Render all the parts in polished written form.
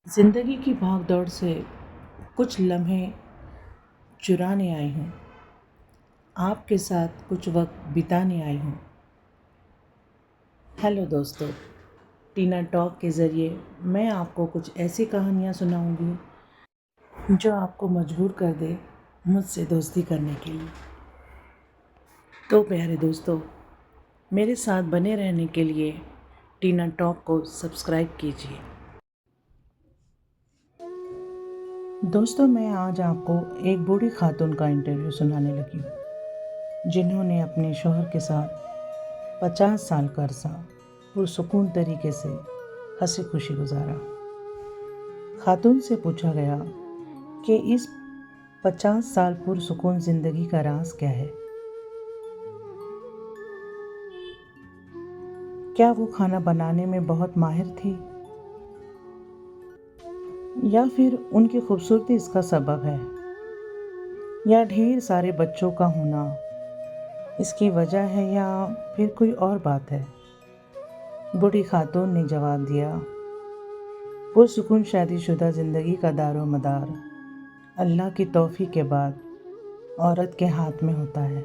زندگی کی بھاگ دوڑ سے کچھ لمحے چرانے آئی ہوں، آپ کے ساتھ کچھ وقت بتانے آئی ہوں۔ ہیلو دوستو، ٹینا ٹاک کے ذریعے میں آپ کو کچھ ایسی کہانیاں سناؤں گی جو آپ کو مجبور کر دے مجھ سے دوستی کرنے کے لیے۔ تو پیارے دوستو، میرے ساتھ بنے رہنے کے لیے ٹینا ٹاک کو سبسکرائب کیجیے۔ دوستو، میں آج آپ کو ایک بوڑھی خاتون کا انٹرویو سنانے لگی ہوں، جنہوں نے اپنے شوہر کے ساتھ 50 سال کا عرصہ پرسکون طریقے سے ہنسی خوشی گزارا۔ خاتون سے پوچھا گیا کہ اس 50 سال پرسکون زندگی کا راز کیا ہے؟ کیا وہ کھانا بنانے میں بہت ماہر تھی؟ یا پھر ان کی خوبصورتی اس کا سبب ہے؟ یا ڈھیر سارے بچوں کا ہونا اس کی وجہ ہے، یا پھر کوئی اور بات ہے؟ بوڑھی خاتون نے جواب دیا، پرسکون شادی شدہ زندگی کا دار و مدار اللہ کی توفیق کے بعد عورت کے ہاتھ میں ہوتا ہے۔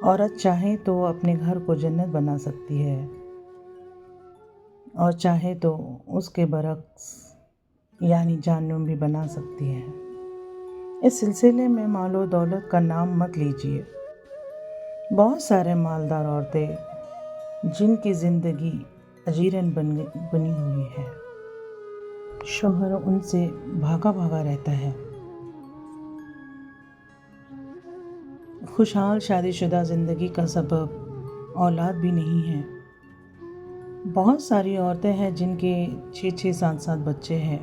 عورت چاہے تو اپنے گھر کو جنت بنا سکتی ہے، اور چاہے تو اس کے برعکس یعنی جہنم بھی بنا سکتی ہے۔ اس سلسلے میں مال و دولت کا نام مت لیجیے۔ بہت سارے مالدار عورتیں جن کی زندگی اجیرن بنی ہوئی ہے، شوہر ان سے بھاگا بھاگا رہتا ہے۔ خوشحال شادی شدہ زندگی کا سبب اولاد بھی نہیں ہے۔ بہت ساری عورتیں ہیں جن کے 6 7 بچے ہیں،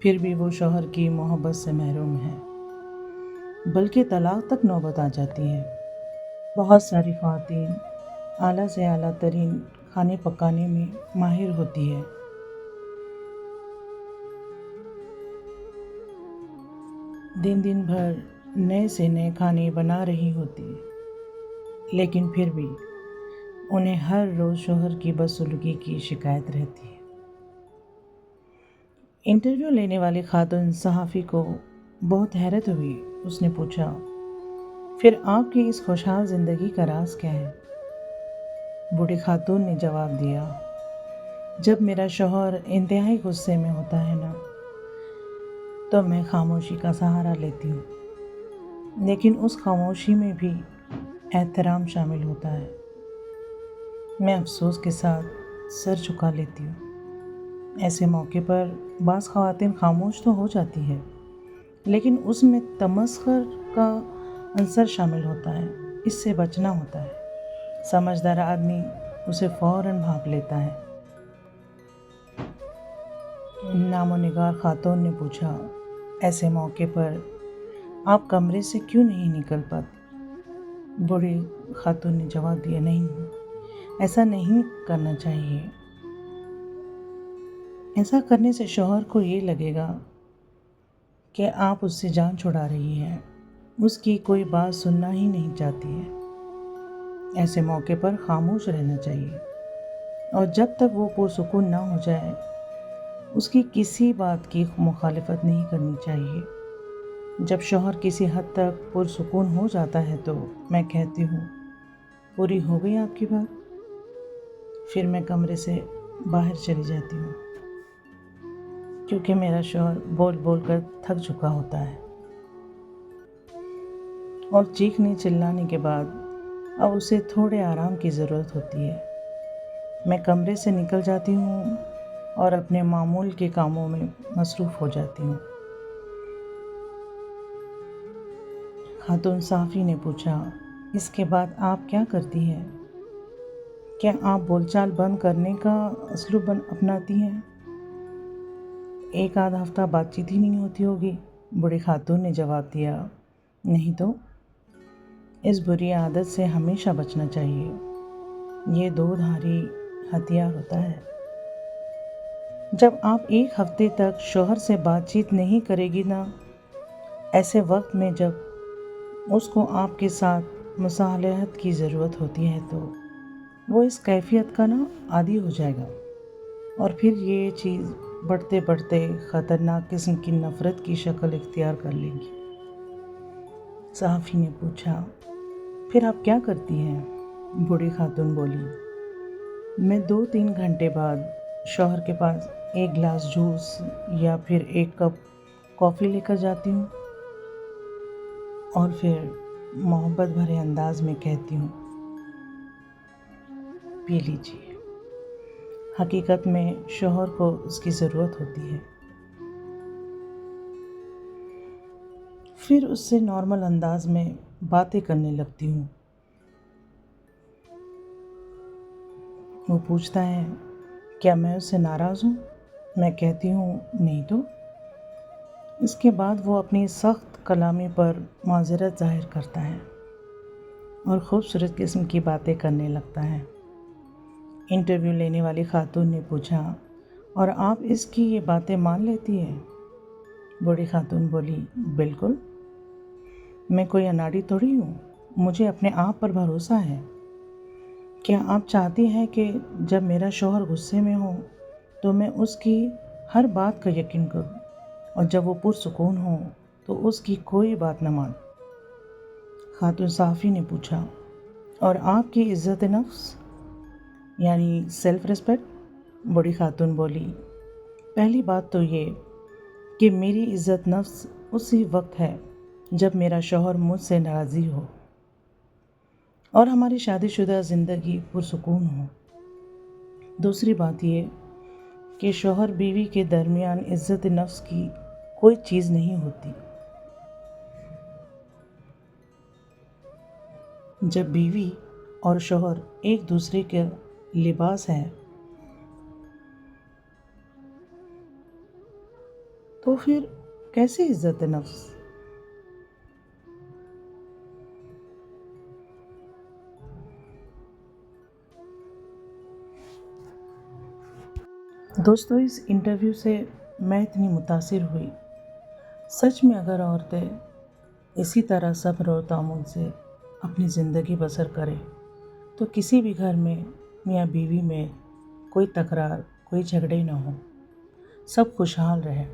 پھر بھی وہ شوہر کی محبت سے محروم ہیں، بلکہ طلاق تک نوبت آ جاتی ہے۔ بہت ساری خواتین اعلیٰ سے اعلیٰ ترین کھانے پکانے میں ماہر ہوتی ہے، دن بھر نئے سے نئے کھانے بنا رہی ہوتی، لیکن پھر بھی انہیں ہر روز شوہر کی بدسلوکی کی شکایت رہتی ہے۔ انٹرویو لینے والی خاتون صحافی کو بہت حیرت ہوئی۔ اس نے پوچھا، پھر آپ کی اس خوشحال زندگی کا راز کیا ہے؟ بوڑھی خاتون نے جواب دیا، جب میرا شوہر انتہائی غصے میں ہوتا ہے نا، تو میں خاموشی کا سہارا لیتی ہوں، لیکن اس خاموشی میں بھی احترام شامل ہوتا ہے۔ میں افسوس کے ساتھ سر جھکا لیتی ہوں۔ ایسے موقع پر بعض خواتین خاموش تو ہو جاتی ہے، لیکن اس میں تمسخر کا عنصر شامل ہوتا ہے۔ اس سے بچنا ہوتا ہے۔ سمجھدار آدمی اسے فوراً بھانپ لیتا ہے۔ نام و نگار خاتون نے پوچھا، ایسے موقع پر آپ کمرے سے کیوں نہیں نکل پاتی؟ بوڑھی خاتون نے جواب دیا، نہیں، ایسا نہیں کرنا چاہیے۔ ایسا کرنے سے شوہر کو یہ لگے گا کہ آپ اس سے جان چھڑا رہی ہیں، اس کی کوئی بات سننا ہی نہیں چاہتی ہے۔ ایسے موقع پر خاموش رہنا چاہیے، اور جب تک وہ پرسکون نہ ہو جائے اس کی کسی بات کی مخالفت نہیں کرنی چاہیے۔ جب شوہر کسی حد تک پرسکون ہو جاتا ہے تو میں کہتی ہوں، پوری ہو گئی آپ کی بات؟ پھر میں کمرے سے باہر چلی جاتی ہوں، کیونکہ میرا شوہر بول بول کر تھک چکا ہوتا ہے، اور چیخنے چلانے کے بعد اب اسے تھوڑے آرام کی ضرورت ہوتی ہے۔ میں کمرے سے نکل جاتی ہوں اور اپنے معمول کے کاموں میں مصروف ہو جاتی ہوں۔ خاتون صحافی نے پوچھا، اس کے بعد آپ کیا کرتی ہیں؟ کیا آپ بول چال بند کرنے کا اسلوب اپناتی ہیں؟ ایک آدھ ہفتہ بات چیت ہی نہیں ہوتی ہوگی؟ بوڑھی خاتون نے جواب دیا، نہیں تو؟ اس بری عادت سے ہمیشہ بچنا چاہیے۔ یہ دو دھاری ہتھیار ہوتا ہے۔ جب آپ ایک ہفتے تک شوہر سے بات چیت نہیں کرے گی نا، ایسے وقت میں جب اس کو آپ کے ساتھ مصالحت کی ضرورت ہوتی ہے تو وہ اس کیفیت کا عادی ہو جائے گا، اور پھر یہ چیز بڑھتے بڑھتے خطرناک قسم کی نفرت کی شکل اختیار کر لے گی۔ صحافی نے پوچھا، پھر آپ کیا کرتی ہیں؟ بوڑھی خاتون بولی، میں 2-3 گھنٹے بعد شوہر کے پاس ایک گلاس جوس یا پھر ایک کپ کافی لے کر جاتی ہوں اور پھر محبت بھرے انداز میں کہتی ہوں، پی لیجیے۔ حقیقت میں شوہر کو اس کی ضرورت ہوتی ہے۔ پھر اس سے نارمل انداز میں باتیں کرنے لگتی ہوں۔ وہ پوچھتا ہے، کیا میں اس سے ناراض ہوں؟ میں کہتی ہوں، نہیں تو۔ اس کے بعد وہ اپنی سخت کلامی پر معذرت ظاہر کرتا ہے اور خوبصورت قسم کی باتیں کرنے لگتا ہے۔ انٹرویو لینے والی خاتون نے پوچھا، اور آپ اس کی یہ باتیں مان لیتی ہیں؟ بوڑھی خاتون بولی، بالکل، میں کوئی اناڑی تھوڑی ہوں، مجھے اپنے آپ پر بھروسہ ہے۔ کیا آپ چاہتی ہیں کہ جب میرا شوہر غصے میں ہو تو میں اس کی ہر بات کا یقین کروں، اور جب وہ پرسکون ہو تو اس کی کوئی بات نہ مانوں؟ خاتون صحافی نے پوچھا، اور آپ کی عزت نفس یعنی سیلف ریسپیکٹ؟ بڑی خاتون بولی، پہلی بات تو یہ کہ میری عزت نفس اسی وقت ہے جب میرا شوہر مجھ سے ناراضی ہو اور ہماری شادی شدہ زندگی پرسکون ہو۔ دوسری بات یہ کہ شوہر بیوی کے درمیان عزت نفس کی کوئی چیز نہیں ہوتی۔ جب بیوی اور شوہر ایک دوسرے کے لباس ہے تو پھر کیسے عزت نفس؟ دوستو، اس انٹرویو سے میں اتنی متاثر ہوئی۔ سچ میں اگر عورتیں اسی طرح صبر و تحمل سے اپنی زندگی بسر کریں تو کسی بھی گھر میں میاں بیوی میں کوئی تکرار، کوئی جھگڑے نہ ہوں، سب خوشحال رہیں۔